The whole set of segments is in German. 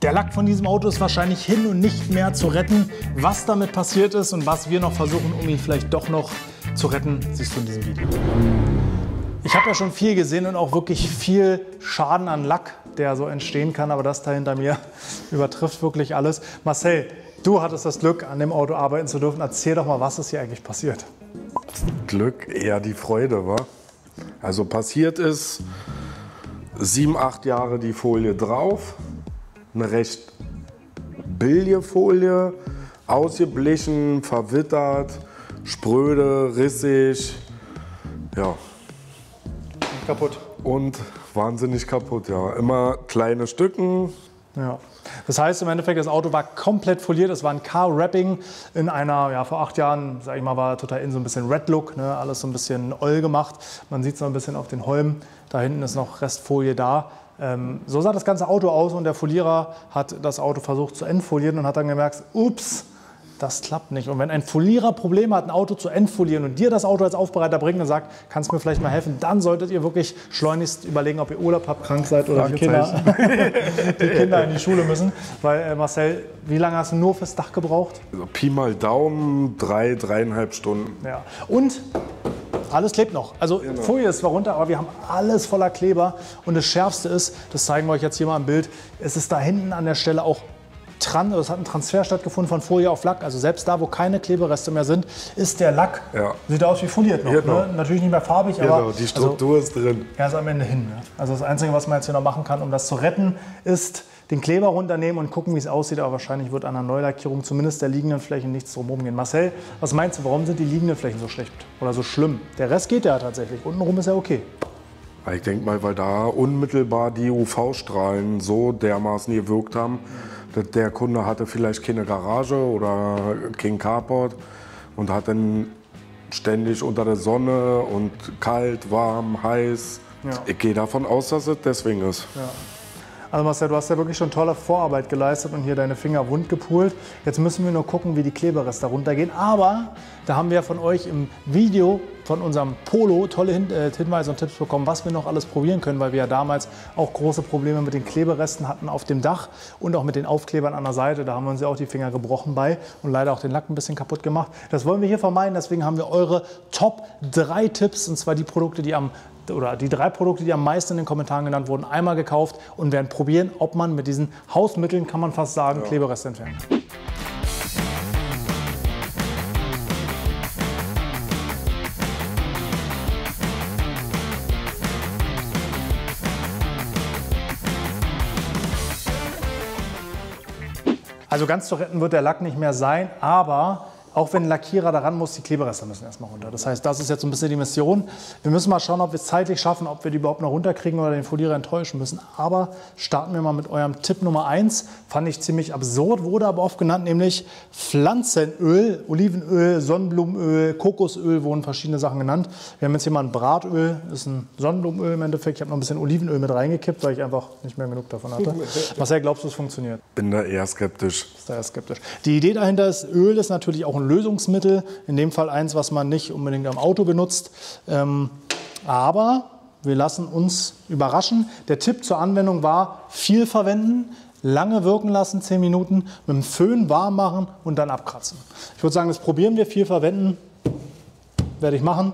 Der Lack von diesem Auto ist wahrscheinlich hin und nicht mehr zu retten. Was damit passiert ist und was wir noch versuchen, um ihn vielleicht doch noch zu retten, siehst du in diesem Video. Ich habe ja schon viel gesehen und auch wirklich viel Schaden an Lack, der so entstehen kann, aber das da hinter mir übertrifft wirklich alles. Marcel, du hattest das Glück, an dem Auto arbeiten zu dürfen. Erzähl doch mal, was ist hier eigentlich passiert? Glück, eher die Freude, wa? Also passiert ist, 7, 8 Jahre die Folie drauf, eine recht billige Folie, ausgeblichen, verwittert, spröde, rissig, ja. Kaputt. Und wahnsinnig kaputt, ja. Immer kleine Stücken. Ja. Das heißt im Endeffekt, das Auto war komplett foliert. Es war ein Car-Wrapping in einer, ja, vor 8 Jahren, sag ich mal, war total in so ein bisschen Red-Look, ne? Alles so ein bisschen oll gemacht. Man sieht es noch ein bisschen auf den Holmen. Da hinten ist noch Restfolie da. So sah das ganze Auto aus und der Folierer hat das Auto versucht zu entfolieren und hat dann gemerkt, ups, das klappt nicht. Und wenn ein Folierer Probleme hat, ein Auto zu entfolieren und dir das Auto als Aufbereiter bringt und sagt, kannst du mir vielleicht mal helfen, dann solltet ihr wirklich schleunigst überlegen, ob ihr Urlaub habt, krank seid oder die Kinder in die Schule müssen. Weil Marcel, wie lange hast du nur fürs Dach gebraucht? Also Pi mal Daumen, 3, 3,5 Stunden. Ja. Und alles klebt noch. Also genau. Folie ist zwar runter, aber wir haben alles voller Kleber. Und das Schärfste ist, das zeigen wir euch jetzt hier mal im Bild, es ist da hinten an der Stelle auch es hat ein Transfer stattgefunden von Folie auf Lack. Also selbst da, wo keine Klebereste mehr sind, ist der Lack, sieht aus wie foliert noch. Genau. Ne? Natürlich nicht mehr farbig, aber die Struktur ist drin. Er ist am Ende hin. Ne? Also das Einzige, was man jetzt hier noch machen kann, um das zu retten, ist den Kleber runternehmen und gucken, wie es aussieht. Aber wahrscheinlich wird an einer Neulackierung zumindest der liegenden Flächen nichts drumherum gehen. Marcel, was meinst du, warum sind die liegenden Flächen so schlecht oder so schlimm? Der Rest geht ja tatsächlich. Untenrum ist ja okay. Ich denke mal, weil da unmittelbar die UV-Strahlen so dermaßen gewirkt haben. Der Kunde hatte vielleicht keine Garage oder kein Carport und hat dann ständig unter der Sonne und kalt, warm, heiß. Ja. Ich gehe davon aus, dass es deswegen ist. Ja. Also Marcel, du hast ja wirklich schon tolle Vorarbeit geleistet und hier deine Finger wund gepult. Jetzt müssen wir nur gucken, wie die Klebereste runtergehen. Aber da haben wir von euch im Video von unserem Polo tolle Hinweise und Tipps bekommen, was wir noch alles probieren können, weil wir ja damals auch große Probleme mit den Kleberesten hatten auf dem Dach und auch mit den Aufklebern an der Seite. Da haben wir uns ja auch die Finger gebrochen bei und leider auch den Lack ein bisschen kaputt gemacht. Das wollen wir hier vermeiden, deswegen haben wir eure Top 3 Tipps, und zwar die Produkte, die die 3 Produkte, die am meisten in den Kommentaren genannt wurden, einmal gekauft und werden probieren, ob man mit diesen Hausmitteln, kann man fast sagen, Klebereste entfernen kann. Also ganz zu retten wird der Lack nicht mehr sein, aber auch wenn ein Lackierer daran muss, die Klebereste müssen erstmal runter. Das heißt, das ist jetzt so ein bisschen die Mission. Wir müssen mal schauen, ob wir es zeitlich schaffen, ob wir die überhaupt noch runterkriegen oder den Folierer enttäuschen müssen. Aber starten wir mal mit eurem Tipp Nummer 1. Fand ich ziemlich absurd, wurde aber oft genannt, nämlich Pflanzenöl, Olivenöl, Sonnenblumenöl, Kokosöl, wurden verschiedene Sachen genannt. Wir haben jetzt hier mal ein Bratöl, das ist ein Sonnenblumenöl im Endeffekt. Ich habe noch ein bisschen Olivenöl mit reingekippt, weil ich einfach nicht mehr genug davon hatte. Marcel, glaubst du, es funktioniert? Bin da eher skeptisch. Ist da eher skeptisch. Die Idee dahinter ist, Öl ist natürlich auch ein Lösungsmittel, in dem Fall eins, was man nicht unbedingt am Auto benutzt. Aber wir lassen uns überraschen. Der Tipp zur Anwendung war, viel verwenden, lange wirken lassen, 10 Minuten, mit dem Föhn warm machen und dann abkratzen. Ich würde sagen, das probieren wir, viel verwenden, werde ich machen.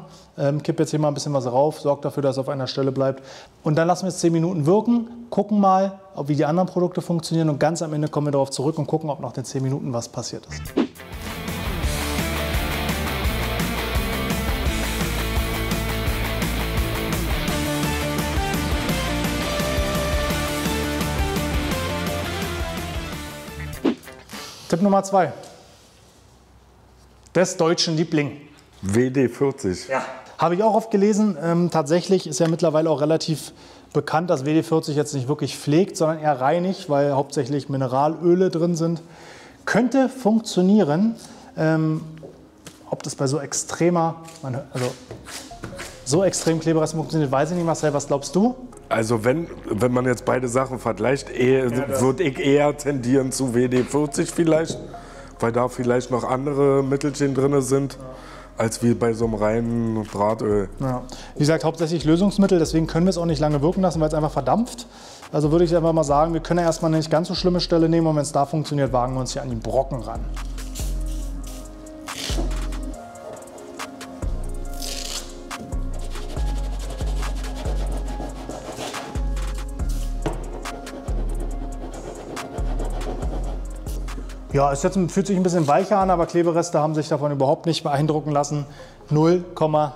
Kipp jetzt hier mal ein bisschen was rauf, sorgt dafür, dass es auf einer Stelle bleibt. Und dann lassen wir es 10 Minuten wirken, gucken mal, wie die anderen Produkte funktionieren und ganz am Ende kommen wir darauf zurück und gucken, ob nach den 10 Minuten was passiert ist. Tipp Nummer 2. Des deutschen Liebling. WD-40. Ja. Habe ich auch oft gelesen. Tatsächlich ist ja mittlerweile auch relativ bekannt, dass WD-40 jetzt nicht wirklich pflegt, sondern eher reinigt, weil hauptsächlich Mineralöle drin sind. Könnte funktionieren. Ob das bei so extremer, so extrem Kleberresten funktioniert, weiß ich nicht, Marcel. Was glaubst du? Also wenn man jetzt beide Sachen vergleicht, würde ich eher tendieren zu WD-40 vielleicht, weil da vielleicht noch andere Mittelchen drin sind, als wie bei so einem reinen Bratöl. Ja. Wie gesagt, hauptsächlich Lösungsmittel, deswegen können wir es auch nicht lange wirken lassen, weil es einfach verdampft. Also würde ich einfach mal sagen, wir können ja erstmal eine nicht ganz so schlimme Stelle nehmen und wenn es da funktioniert, wagen wir uns hier an die Brocken ran. Ja, es fühlt sich ein bisschen weicher an, aber Klebereste haben sich davon überhaupt nicht beeindrucken lassen. 0,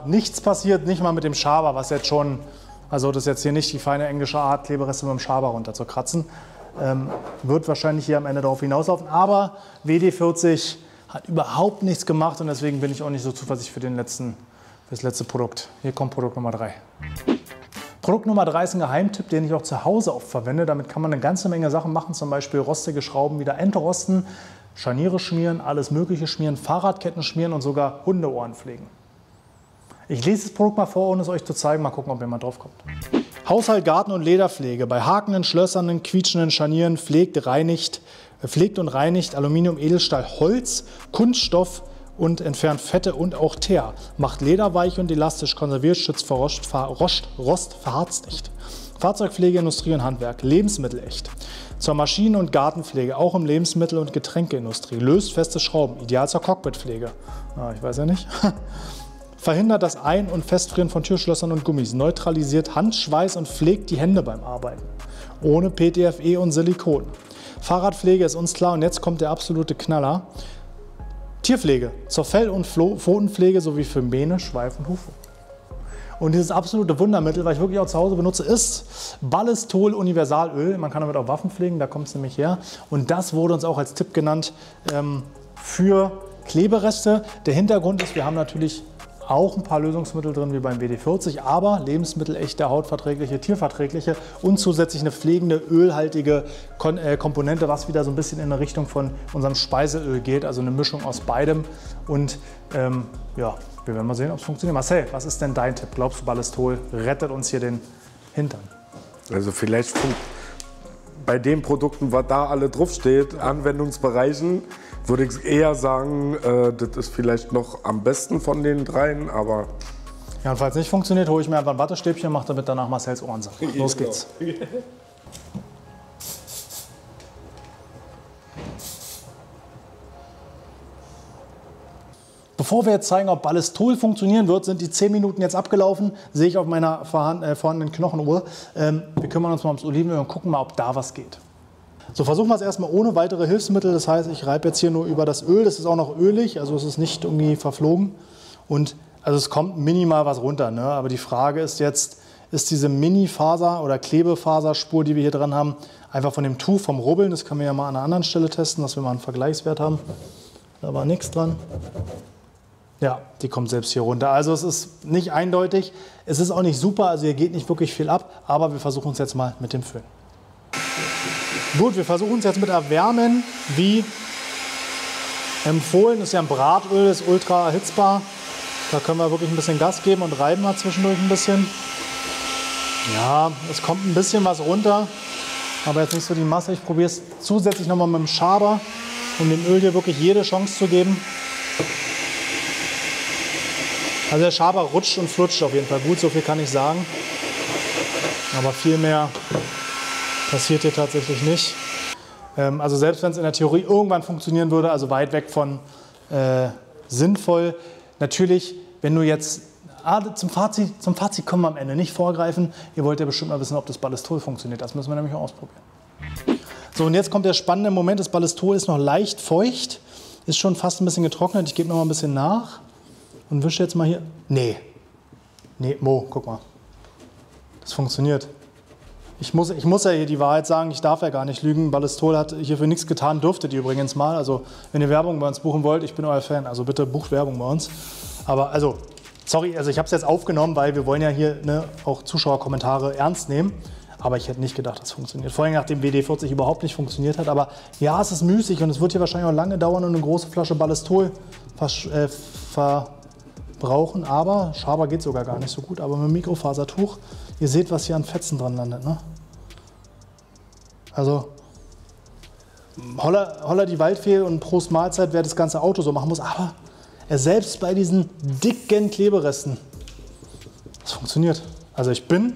nichts passiert, nicht mal mit dem Schaber, was jetzt schon, also das ist jetzt hier nicht die feine englische Art, Klebereste mit dem Schaber runter zu kratzen. Wird wahrscheinlich hier am Ende darauf hinauslaufen, aber WD-40 hat überhaupt nichts gemacht und deswegen bin ich auch nicht so zuversichtlich für das letzte Produkt. Hier kommt Produkt Nummer 3. Produkt Nummer 3 ist ein Geheimtipp, den ich auch zu Hause oft verwende. Damit kann man eine ganze Menge Sachen machen, zum Beispiel rostige Schrauben wieder entrosten, Scharniere schmieren, alles Mögliche schmieren, Fahrradketten schmieren und sogar Hundeohren pflegen. Ich lese das Produkt mal vor, ohne es euch zu zeigen. Mal gucken, ob jemand drauf kommt. Haushalt, Garten und Lederpflege. Bei hakenden, schlössernden, quietschenden Scharnieren pflegt und reinigt Aluminium, Edelstahl, Holz, Kunststoff und entfernt Fette und auch Teer. Macht Leder weich und elastisch, konserviert, schützt vor Rost, verharzt nicht. Fahrzeugpflege, Industrie und Handwerk, Lebensmittel echt. Zur Maschinen- und Gartenpflege, auch im Lebensmittel- und Getränkeindustrie. Löst feste Schrauben, ideal zur Cockpitpflege. Ich weiß ja nicht. Verhindert das Ein- und Festfrieren von Türschlössern und Gummis. Neutralisiert Handschweiß und pflegt die Hände beim Arbeiten. Ohne PTFE und Silikon. Fahrradpflege ist uns klar und jetzt kommt der absolute Knaller. Tierpflege zur Fell- und Pfotenpflege sowie für Mähne, Schweif und Hufe. Und dieses absolute Wundermittel, was ich wirklich auch zu Hause benutze, ist Ballistol Universalöl. Man kann damit auch Waffen pflegen, da kommt es nämlich her. Und das wurde uns auch als Tipp genannt für Klebereste. Der Hintergrund ist, wir haben natürlich auch ein paar Lösungsmittel drin wie beim WD-40, aber lebensmittelechte, hautverträgliche, tierverträgliche und zusätzlich eine pflegende, ölhaltige Komponente, was wieder so ein bisschen in eine Richtung von unserem Speiseöl geht, also eine Mischung aus beidem. Und ja, wir werden mal sehen, ob es funktioniert. Marcel, was ist denn dein Tipp? Glaubst du, Ballistol rettet uns hier den Hintern? Also vielleicht bei den Produkten, was da alle draufsteht, Anwendungsbereichen, würde ich eher sagen, das ist vielleicht noch am besten von den dreien, aber... Ja, und falls nicht funktioniert, hole ich mir einfach ein Wattestäbchen und mache damit danach Marcells Ohrensache. Los geht's. Bevor wir jetzt zeigen, ob Ballistol funktionieren wird, sind die 10 Minuten jetzt abgelaufen, sehe ich auf meiner vorhandenen Knochenuhr. Wir kümmern uns mal ums Olivenöl und gucken mal, ob da was geht. So, versuchen wir es erstmal ohne weitere Hilfsmittel. Das heißt, ich reibe jetzt hier nur über das Öl. Das ist auch noch ölig, also es ist nicht irgendwie verflogen. Und also es kommt minimal was runter, ne? Aber die Frage ist jetzt, ist diese Mini-Faser- oder Klebefaserspur, die wir hier dran haben, einfach von dem Tuch, vom Rubbeln. Das können wir ja mal an einer anderen Stelle testen, dass wir mal einen Vergleichswert haben. Da war nichts dran. Ja, die kommt selbst hier runter. Also es ist nicht eindeutig. Es ist auch nicht super, also hier geht nicht wirklich viel ab. Aber wir versuchen es jetzt mal mit dem Föhn. Gut, wir versuchen es jetzt mit Erwärmen, wie empfohlen. Das ist ja ein Bratöl, ist ultra erhitzbar. Da können wir wirklich ein bisschen Gas geben und reiben mal zwischendurch ein bisschen. Ja, es kommt ein bisschen was runter, aber jetzt nicht so die Masse. Ich probiere es zusätzlich nochmal mit dem Schaber, um dem Öl hier wirklich jede Chance zu geben. Also der Schaber rutscht und flutscht auf jeden Fall gut, so viel kann ich sagen. Aber viel mehr passiert hier tatsächlich nicht. Also selbst wenn es in der Theorie irgendwann funktionieren würde, also weit weg von sinnvoll. Natürlich, wenn du jetzt zum Fazit kommen wir am Ende, nicht vorgreifen. Ihr wollt ja bestimmt mal wissen, ob das Ballistol funktioniert. Das müssen wir nämlich auch ausprobieren. So, und jetzt kommt der spannende Moment. Das Ballistol ist noch leicht feucht, ist schon fast ein bisschen getrocknet. Ich gebe noch mal ein bisschen nach und wische jetzt mal hier. Nee, Mo, guck mal. Das funktioniert. Ich muss ja hier die Wahrheit sagen, ich darf ja gar nicht lügen. Ballistol hat hierfür nichts getan, dürftet ihr übrigens mal. Also wenn ihr Werbung bei uns buchen wollt, ich bin euer Fan, also bitte bucht Werbung bei uns. Aber also, sorry, also ich habe es jetzt aufgenommen, weil wir wollen ja hier auch Zuschauerkommentare ernst nehmen. Aber ich hätte nicht gedacht, das funktioniert. Vor allem nachdem WD-40 überhaupt nicht funktioniert hat. Aber ja, es ist müßig und es wird hier wahrscheinlich auch lange dauern und eine große Flasche Ballistol verbrauchen. Aber Schaber geht sogar gar nicht so gut. Aber mit dem Mikrofasertuch, ihr seht, was hier an Fetzen dran landet, ne? Also holla die Waldfee und Prost Mahlzeit, wer das ganze Auto so machen muss. Aber selbst bei diesen dicken Kleberesten, das funktioniert. Also ich bin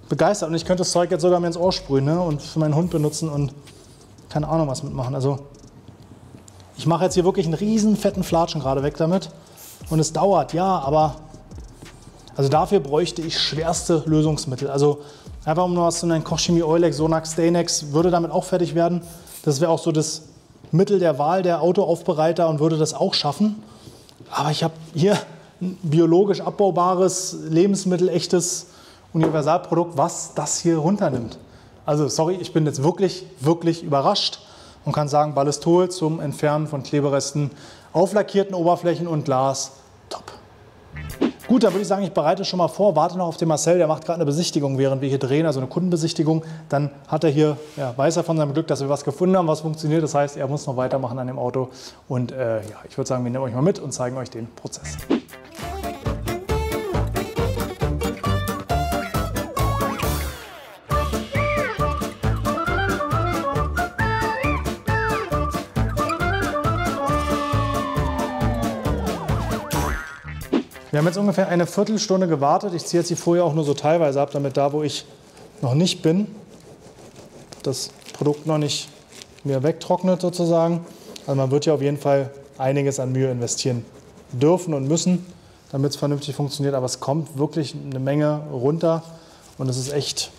begeistert und ich könnte das Zeug jetzt sogar mir ins Ohr sprühen, ne? Und für meinen Hund benutzen und keine Ahnung was mitmachen. Also ich mache jetzt hier wirklich einen riesen fetten Flatschen gerade weg damit und es dauert, ja, aber also dafür bräuchte ich schwerste Lösungsmittel. Also einfach um nur was zu nennen, Kochchemie Eulex, Sonax, Stainex würde damit auch fertig werden. Das wäre auch so das Mittel der Wahl der Autoaufbereiter und würde das auch schaffen. Aber ich habe hier ein biologisch abbaubares, lebensmittelechtes Universalprodukt, was das hier runternimmt. Also sorry, ich bin jetzt wirklich, wirklich überrascht und kann sagen, Ballistol zum Entfernen von Kleberesten auf lackierten Oberflächen und Glas, top. Gut, dann würde ich sagen, ich bereite schon mal vor, warte noch auf den Marcel, der macht gerade eine Besichtigung, während wir hier drehen, also eine Kundenbesichtigung. Dann hat er hier, ja, weiß er von seinem Glück, dass wir was gefunden haben, was funktioniert. Das heißt, er muss noch weitermachen an dem Auto. Und ja, ich würde sagen, wir nehmen euch mal mit und zeigen euch den Prozess. Wir haben jetzt ungefähr eine Viertelstunde gewartet. Ich ziehe jetzt die Folie auch nur so teilweise ab, damit da, wo ich noch nicht bin, das Produkt noch nicht mehr wegtrocknet sozusagen. Also man wird ja auf jeden Fall einiges an Mühe investieren dürfen und müssen, damit es vernünftig funktioniert. Aber es kommt wirklich eine Menge runter und es ist echt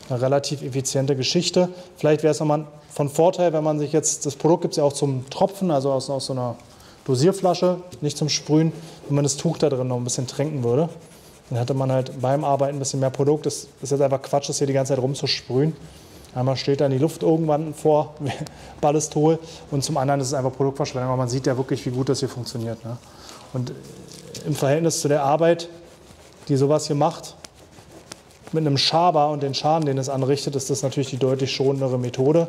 eine relativ effiziente Geschichte. Vielleicht wäre es nochmal von Vorteil, wenn man sich jetzt, das Produkt gibt es ja auch zum Tropfen, also aus so einer Dosierflasche, nicht zum Sprühen, wenn man das Tuch da drin noch ein bisschen tränken würde. Dann hätte man halt beim Arbeiten ein bisschen mehr Produkt. Das ist jetzt einfach Quatsch, das hier die ganze Zeit rumzusprühen. Einmal steht dann die Luft irgendwann vor Ballistol und zum anderen ist es einfach Produktverschwendung. Aber man sieht ja wirklich, wie gut das hier funktioniert. Ne? Und im Verhältnis zu der Arbeit, die sowas hier macht, mit einem Schaber und den Schaden, den es anrichtet, ist das natürlich die deutlich schonendere Methode.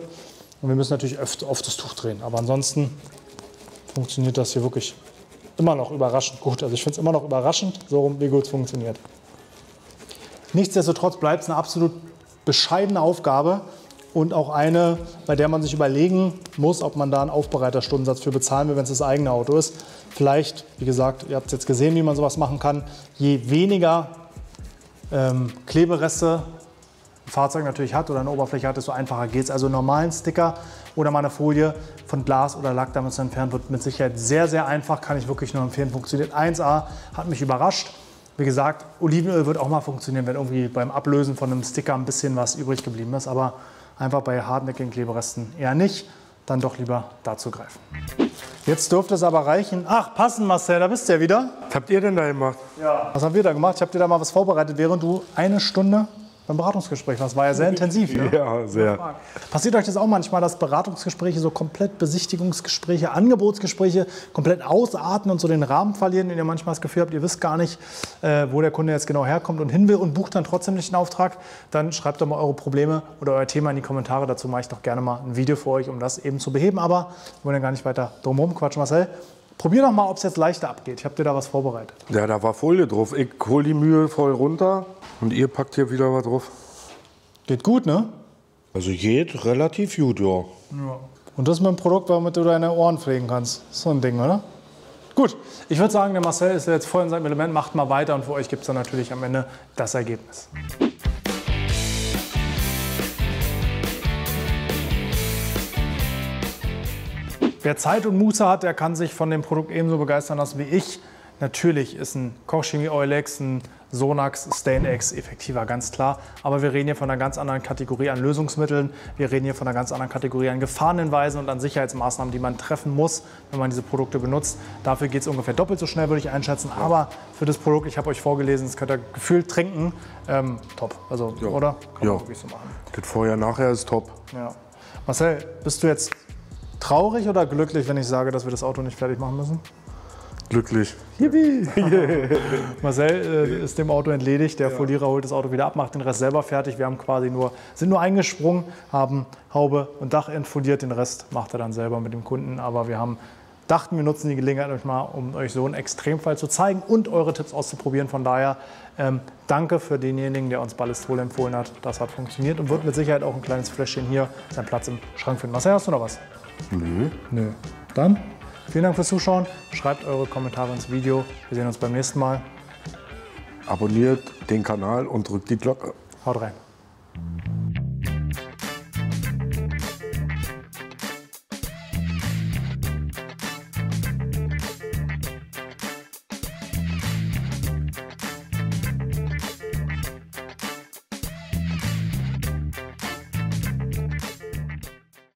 Und wir müssen natürlich oft das Tuch drehen. Aber ansonsten funktioniert das hier wirklich immer noch überraschend gut. Also ich finde es immer noch überraschend, so rum, wie gut es funktioniert. Nichtsdestotrotz bleibt es eine absolut bescheidene Aufgabe und auch eine, bei der man sich überlegen muss, ob man da einen Aufbereiterstundensatz für bezahlen will, wenn es das eigene Auto ist. Vielleicht, wie gesagt, ihr habt jetzt gesehen, wie man sowas machen kann. Je weniger Klebereste ein Fahrzeug natürlich hat oder eine Oberfläche hat, desto einfacher geht es. Also einen normalen Sticker oder mal eine Folie von Glas oder Lack damit zu entfernen, wird mit Sicherheit sehr, sehr einfach. Kann ich wirklich nur empfehlen. Funktioniert 1A, hat mich überrascht. Wie gesagt, Olivenöl wird auch mal funktionieren, wenn irgendwie beim Ablösen von einem Sticker ein bisschen was übrig geblieben ist. Aber einfach bei hartnäckigen Kleberesten eher nicht. Dann doch lieber dazu greifen. Jetzt dürfte es aber reichen. Ach, passend, Marcel, da bist du ja wieder. Was habt ihr denn da gemacht? Ja. Was haben wir da gemacht? Ich habe dir da mal was vorbereitet, während du eine Stunde beim Beratungsgespräch warst. War ja sehr intensiv, ne? Ja, sehr. Passiert euch das auch manchmal, dass Beratungsgespräche so komplett Besichtigungsgespräche, Angebotsgespräche komplett ausarten und so den Rahmen verlieren und ihr manchmal das Gefühl habt, ihr wisst gar nicht, wo der Kunde jetzt genau herkommt und hin will und bucht dann trotzdem nicht den Auftrag? Dann schreibt doch mal eure Probleme oder euer Thema in die Kommentare. Dazu mache ich doch gerne mal ein Video für euch, um das eben zu beheben. Aber wir wollen ja gar nicht weiter drumherum quatschen, Marcel. Probier doch mal, ob es jetzt leichter abgeht. Ich habe dir da was vorbereitet. Ja, da war Folie drauf. Ich hole die Mühe voll runter und ihr packt hier wieder was drauf. Geht gut, ne? Also geht relativ gut, ja. Ja. Und das mit einem Produkt, womit du deine Ohren pflegen kannst. So ein Ding, oder? Gut, ich würde sagen, der Marcel ist ja jetzt voll in seinem Element. Macht mal weiter und für euch gibt es dann natürlich am Ende das Ergebnis. Wer Zeit und Muße hat, der kann sich von dem Produkt ebenso begeistern lassen wie ich. Natürlich ist ein Kochchemie Eulex, ein Sonax, Stainex effektiver, ganz klar. Aber wir reden hier von einer ganz anderen Kategorie an Lösungsmitteln. Wir reden hier von einer ganz anderen Kategorie an Gefahrenhinweisen und an Sicherheitsmaßnahmen, die man treffen muss, wenn man diese Produkte benutzt. Dafür geht es ungefähr doppelt so schnell, würde ich einschätzen. Aber für das Produkt, ich habe euch vorgelesen, das könnt ihr gefühlt trinken, top. Also, Ja. oder? Kann man Ja. wirklich so machen. Das Vorher-Nachher ist top. Ja. Marcel, bist du jetzt traurig oder glücklich, wenn ich sage, dass wir das Auto nicht fertig machen müssen? Glücklich. Yippie! Marcel ist dem Auto entledigt, der Folierer holt das Auto wieder ab, macht den Rest selber fertig. Wir haben quasi sind nur eingesprungen, haben Haube und Dach entfoliert, den Rest macht er dann selber mit dem Kunden. Aber wir dachten, wir nutzen die Gelegenheit euch mal, um euch so einen Extremfall zu zeigen und eure Tipps auszuprobieren. Von daher danke für denjenigen, der uns Ballistol empfohlen hat. Das hat funktioniert und wird mit Sicherheit auch ein kleines Fläschchen hier seinen Platz im Schrank finden. Marcel, hast du noch was? Nö. Dann vielen Dank fürs Zuschauen. Schreibt eure Kommentare ins Video. Wir sehen uns beim nächsten Mal. Abonniert den Kanal und drückt die Glocke. Haut rein.